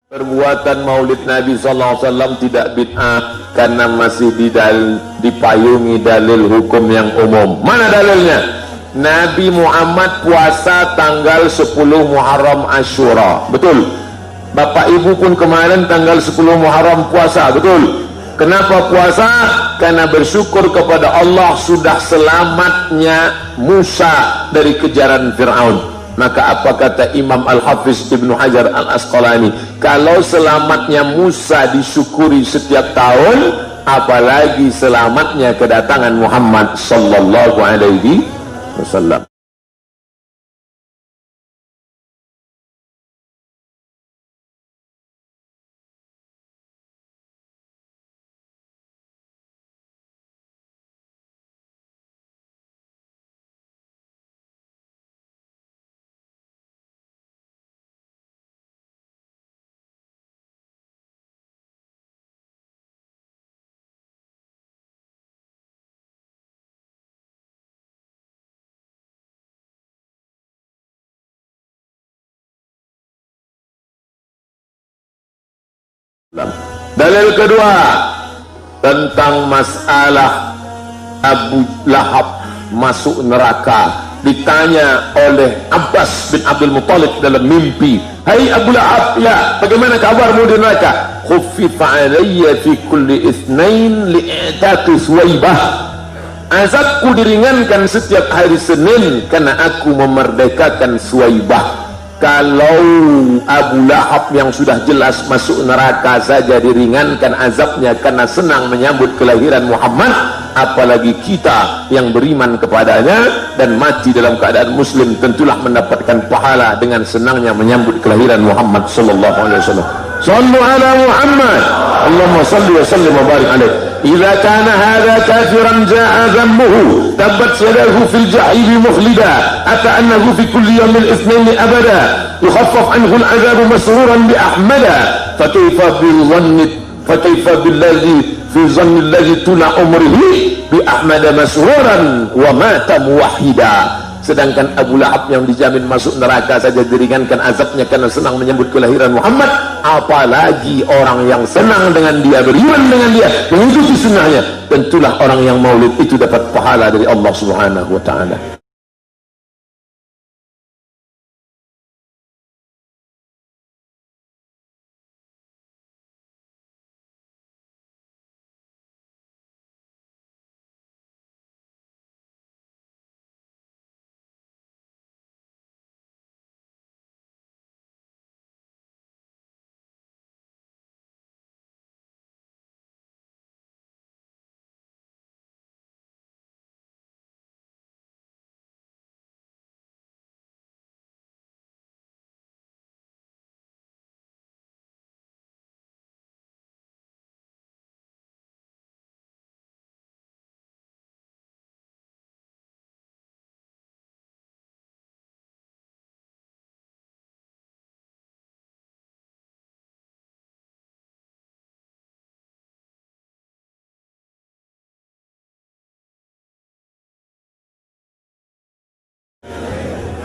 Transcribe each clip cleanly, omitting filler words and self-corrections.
Perbuatan maulid Nabi SAW tidak bid'ah karena masih dipayungi dalil hukum yang umum. Mana dalilnya? Nabi Muhammad puasa tanggal 10 Muharram Asyura, betul. Bapak ibu pun kemarin tanggal 10 Muharram puasa, betul. Kenapa puasa? Karena bersyukur kepada Allah sudah selamatnya Musa dari kejaran Fir'aun. Maka apa kata Imam Al-Hafiz Ibnu Hajar Al-Asqalani, kalau selamatnya Musa disyukuri setiap tahun, apalagi selamatnya kedatangan Muhammad sallallahu alaihi wasallam. Dalil kedua tentang masalah Abu Lahab masuk neraka. Ditanya oleh Abbas bin Abdul Muttalib dalam mimpi, "Hai Abu Lahab, ya, bagaimana kabarmu di neraka?" "Khuffifa alayya fi kulli itsnain li'tati Suwaibah." Azabku diringankan setiap hari Senin karena aku memerdekakan Suwaibah. Kalau Abu Lahab yang sudah jelas masuk neraka saja diringankan azabnya karena senang menyambut kelahiran Muhammad, apalagi kita yang beriman kepadanya dan mati dalam keadaan muslim tentulah mendapatkan pahala dengan senangnya menyambut kelahiran Muhammad sallallahu alaihi wasallam. Sallu ala Muhammad, Allahumma salli wa sallim wa barik alaihi. Idza kana hadha kafiran jaa dhammuhu tabbat yadahu fil jahili mukhlida ata annahu fi kulli yawmin ithnain abada yukhaffaf anhu al-'adhabu masruran bi ahmada fakayfa billadhi fi dhanni alladhi tula umrihi bi ahmada masruran wa mata muwahhida. Sedangkan Abu Lahab yang dijamin masuk neraka saja diringankan azabnya karena senang menyambut kelahiran Muhammad, apalagi orang yang senang dengan dia, beriman dengan dia, mengikuti sunnahnya, tentulah orang yang maulid itu dapat pahala dari Allah Subhanahu wa ta'ala.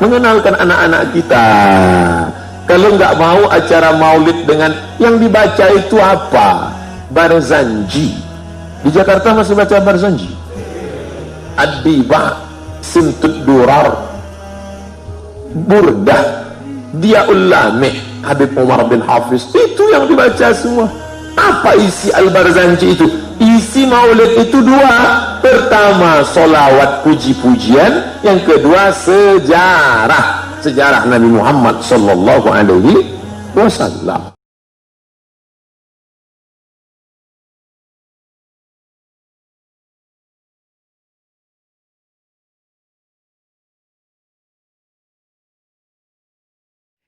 Mengenalkan anak-anak kita. Kalau nggak mau acara maulid dengan yang dibaca itu apa? Barzanji. Di Jakarta masih baca Barzanji. Ad-Dibah, Simtud Durar, Burdah, Diaul Lamih, Habib Umar bin Hafiz, itu yang dibaca semua. Apa isi Al-Barzanji itu? Isi maulid itu dua. Pertama solawat puji-pujian, yang kedua sejarah Nabi Muhammad sallallahu alaihi wasallam.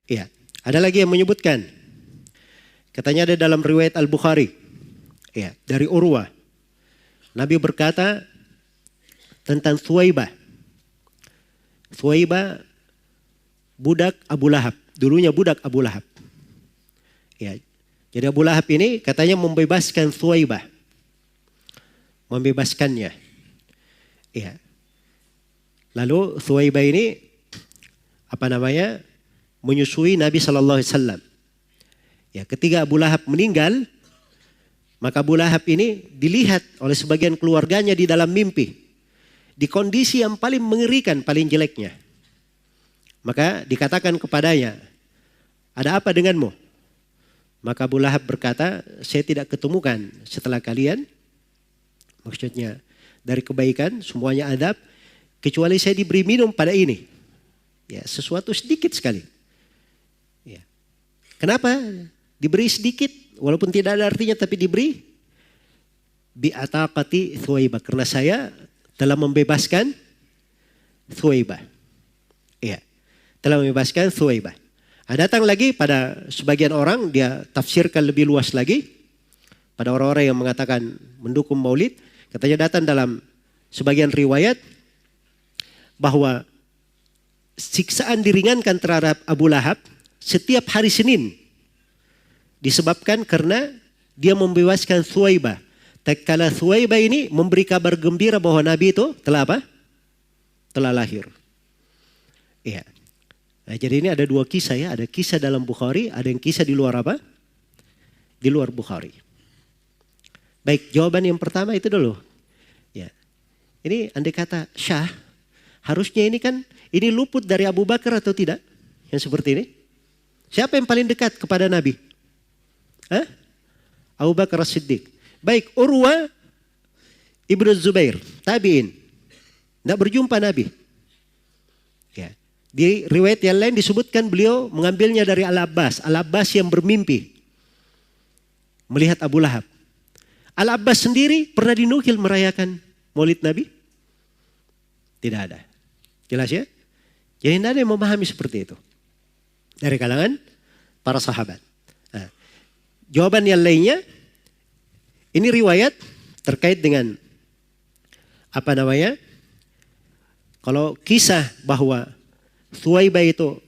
Iya, ada lagi yang menyebutkan, katanya ada dalam riwayat Al-Bukhari, ya, dari Urwah, Nabi berkata tentang Suwaibah. Suwaibah budak Abu Lahab, dulunya budak Abu Lahab. Ya, jadi Abu Lahab ini katanya membebaskan Suwaibah, membebaskannya. Ya. Lalu Suwaibah ini menyusui Nabi Sallallahu Alaihi Wasallam. Ya, ketika Abu Lahab meninggal, maka Abu Lahab ini dilihat oleh sebagian keluarganya di dalam mimpi. Di kondisi yang paling mengerikan, paling jeleknya. Maka dikatakan kepadanya, ada apa denganmu? Maka Abu Lahab berkata, saya tidak ketemukan setelah kalian. Maksudnya dari kebaikan semuanya adab. Kecuali saya diberi minum pada ini. Ya, sesuatu sedikit sekali. Ya. Kenapa? Diberi sedikit, walaupun tidak ada artinya tapi diberi. Bi'ataqati Thuwaibah. Karena saya telah membebaskan Thuwaibah. Ya, telah membebaskan Thuwaibah. Datang lagi pada sebagian orang, dia tafsirkan lebih luas lagi. Pada orang-orang yang mengatakan mendukung maulid. Katanya datang dalam sebagian riwayat bahwa siksaan diringankan terhadap Abu Lahab setiap hari Senin. Disebabkan karena dia membebaskan Thuwaibah. Tatkala Thuwaibah ini memberi kabar gembira bahwa Nabi itu telah apa? Telah lahir. Iya. Nah, jadi ini ada dua kisah ya. Ada kisah dalam Bukhari, ada yang kisah di luar apa? Di luar Bukhari. Baik, jawaban yang pertama itu dulu. Ya. Ini andai kata Syah, harusnya ini kan, ini luput dari Abu Bakar atau tidak? Yang seperti ini. Siapa yang paling dekat kepada Nabi? Abu Bakar As-Siddiq. Baik, Urwa Ibnu Zubair, tabi'in. Tidak berjumpa Nabi. Ya. Di riwayat yang lain disebutkan beliau mengambilnya dari Al-Abbas. Al-Abbas yang bermimpi melihat Abu Lahab. Al-Abbas sendiri pernah dinukil merayakan Maulid Nabi? Tidak ada. Jelas ya? Jadi tidak ada yang memahami seperti itu. Dari kalangan para sahabat. Nah, jawaban yang lainnya, ini riwayat terkait dengan apa namanya? Kalau kisah bahwa Thuwaibah itu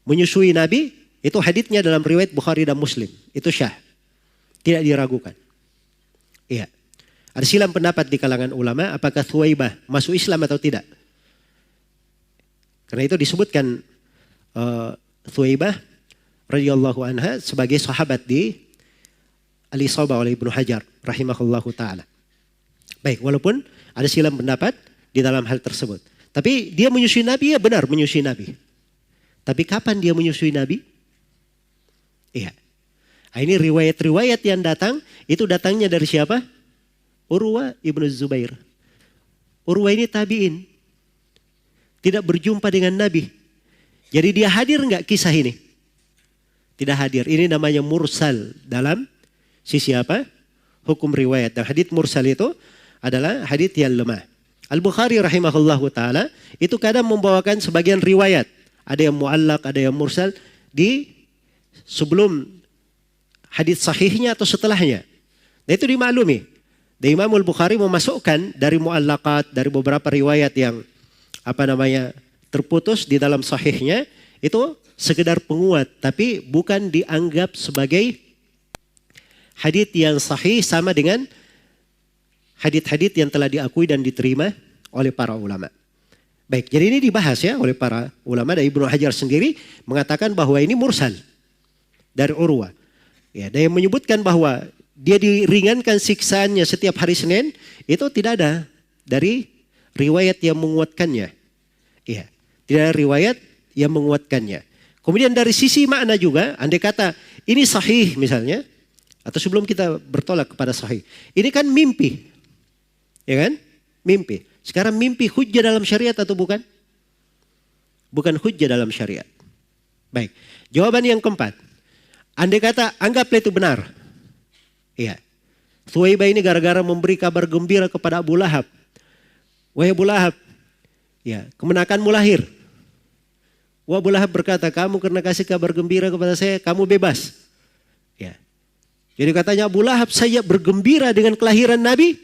menyusui Nabi, itu haditsnya dalam riwayat Bukhari dan Muslim. Itu syah. Tidak diragukan. Iya. Ada silang pendapat di kalangan ulama apakah Thuwaibah masuk Islam atau tidak. Karena itu disebutkan Thuwaibah radhiyallahu anha sebagai sahabat di Al-Isabah oleh Ibnu Hajar rahimahullahu taala. Baik, walaupun ada silang pendapat di dalam hal tersebut. Tapi dia menyusui Nabi, ya benar menyusui Nabi. Tapi kapan dia menyusui Nabi? Iya. Nah, ini riwayat-riwayat yang datang, itu datangnya dari siapa? Urwa Ibnu Zubair. Urwa ini tabi'in. Tidak berjumpa dengan Nabi. Jadi dia hadir enggak kisah ini? Tidak hadir. Ini namanya mursal dalam sisi apa? Hukum riwayat. Dan hadits mursal itu adalah hadits yang lemah. Al-Bukhari rahimahullahu ta'ala itu kadang membawakan sebagian riwayat. Ada yang mu'allaq, ada yang mursal di sebelum hadits sahihnya atau setelahnya. Dan itu dimaklumi. Dan Imam Al-Bukhari memasukkan dari mu'allaqat, dari beberapa riwayat yang apa namanya terputus di dalam sahihnya. Itu sekedar penguat. Tapi bukan dianggap sebagai hadits yang sahih sama dengan hadits-hadits yang telah diakui dan diterima oleh para ulama. Baik, jadi ini dibahas ya oleh para ulama. Dan Ibnu Hajar sendiri mengatakan bahwa ini mursal dari Urwa. Ya, dan yang menyebutkan bahwa dia diringankan siksaannya setiap hari Senin, itu tidak ada dari riwayat yang menguatkannya. Iya, tidak ada riwayat yang menguatkannya. Kemudian dari sisi makna juga, andai kata ini sahih misalnya, atau sebelum kita bertolak kepada sahih, ini kan mimpi. Ya kan? Mimpi. Sekarang mimpi hujjah dalam syariat atau bukan? Bukan hujjah dalam syariat. Baik. Jawaban yang keempat. Andai kata anggaplah itu benar. Iya. Thuwaibah ini gara-gara memberi kabar gembira kepada Abu Lahab. Wahai Abu Lahab. Ya, kemenakanmu lahir. Wah, Abu Lahab berkata, kamu karena kasih kabar gembira kepada saya, kamu bebas. Ya. Jadi katanya Abu Lahab, saya bergembira dengan kelahiran Nabi.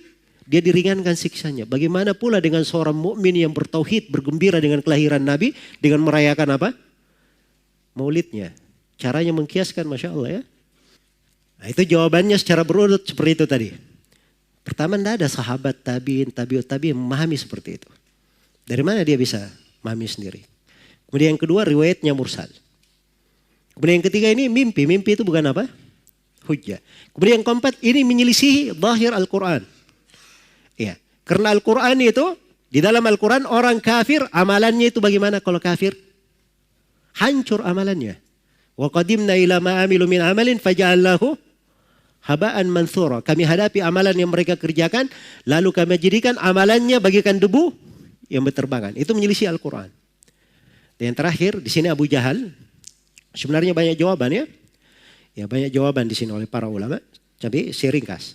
Dia diringankan siksanya. Bagaimana pula dengan seorang mukmin yang bertauhid bergembira dengan kelahiran Nabi dengan merayakan apa? Maulidnya. Caranya mengkiaskan, masya Allah ya. Nah, itu jawabannya secara berurut seperti itu tadi. Pertama, tidak ada sahabat tabiin, tabiut memahami seperti itu. Dari mana dia bisa memahami sendiri? Kemudian yang kedua, riwayatnya mursal. Kemudian yang ketiga ini mimpi. Mimpi itu bukan apa? Hujjah. Kemudian yang keempat ini menyelisihi zahir Al-Quran. Ya, karena Al-Quran itu, di dalam Al-Quran orang kafir amalannya itu bagaimana kalau kafir? Hancur amalannya. Wa qadimna ila ma amilu min amalin faja'allahu haba'an mansura. Kami hadapi amalan yang mereka kerjakan, lalu kami jadikan amalannya bagikan debu yang berterbangan. Itu menyelisih Al-Quran. Dan yang terakhir, di sini Abu Jahal. Sebenarnya banyak jawaban ya. Ya, banyak jawaban di sini oleh para ulama. Tapi saya ringkas.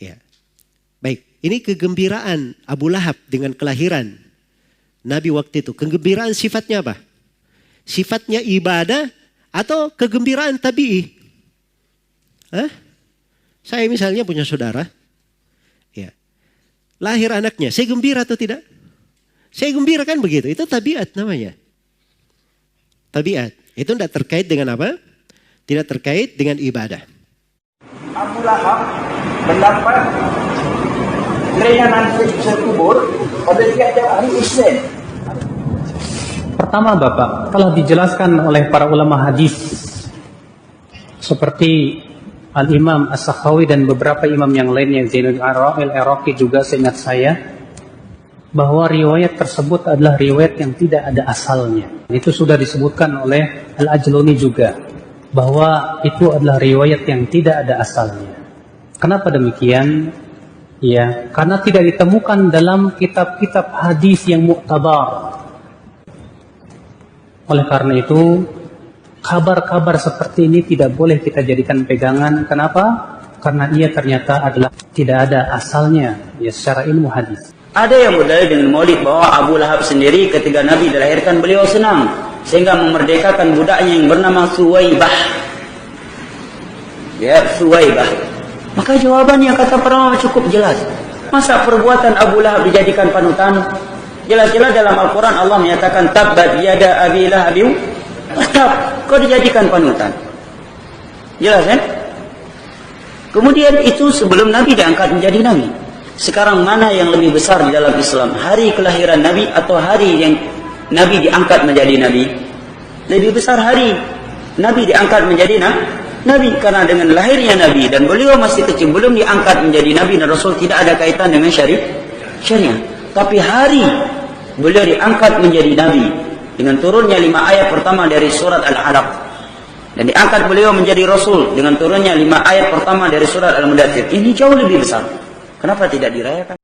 Ya. Baik, ini kegembiraan Abu Lahab dengan kelahiran Nabi waktu itu. Kegembiraan sifatnya apa? Sifatnya ibadah atau kegembiraan tabi'i? Hah? Saya misalnya punya saudara. Ya. Lahir anaknya, saya gembira atau tidak? Saya gembira kan begitu. Itu tabiat namanya. Tabiat. Itu tidak terkait dengan apa? Tidak terkait dengan ibadah. Abu Lahab mendapat keringanan siksa kubur pada tiap-tiap hari Isnin. Pertama Bapak, telah dijelaskan oleh para ulama hadis seperti Al-Imam As-Sakhawi dan beberapa imam yang lainnya, Zainul Iraqi juga seingat saya, bahwa riwayat tersebut adalah riwayat yang tidak ada asalnya. Itu sudah disebutkan oleh Al-Ajluni juga, bahwa itu adalah riwayat yang tidak ada asalnya. Kenapa demikian? Ya, karena tidak ditemukan dalam kitab-kitab hadis yang muktabar. Oleh karena itu, kabar-kabar seperti ini tidak boleh kita jadikan pegangan. Kenapa? Karena ia ternyata adalah tidak ada asalnya ya secara ilmu hadis. Ada yang berdalil dengan maulid bahwa Abu Lahab sendiri ketika Nabi dilahirkan beliau senang sehingga memerdekakan budaknya yang bernama Suwaibah. Ya, Suwaibah. Maka jawabannya kata para ulama cukup jelas. Masa perbuatan Abu Lahab dijadikan panutan? Jelas-jelas dalam Al-Quran Allah menyatakan tabbat yada abi lahabin tab. Kau dijadikan panutan. Jelas kan? Kemudian itu sebelum Nabi diangkat menjadi Nabi. Sekarang mana yang lebih besar di dalam Islam? Hari kelahiran Nabi atau hari yang Nabi diangkat menjadi Nabi? Lebih besar hari Nabi diangkat menjadi Nabi. Karena dengan lahirnya Nabi dan beliau masih kecil, belum diangkat menjadi Nabi dan Rasul, tidak ada kaitan dengan syariah. Tapi hari beliau diangkat menjadi Nabi dengan turunnya 5 ayat pertama dari surat Al-Alaq, dan diangkat beliau menjadi Rasul dengan turunnya 5 ayat pertama dari surat Al-Mudaththir. Ini jauh lebih besar. Kenapa tidak dirayakan?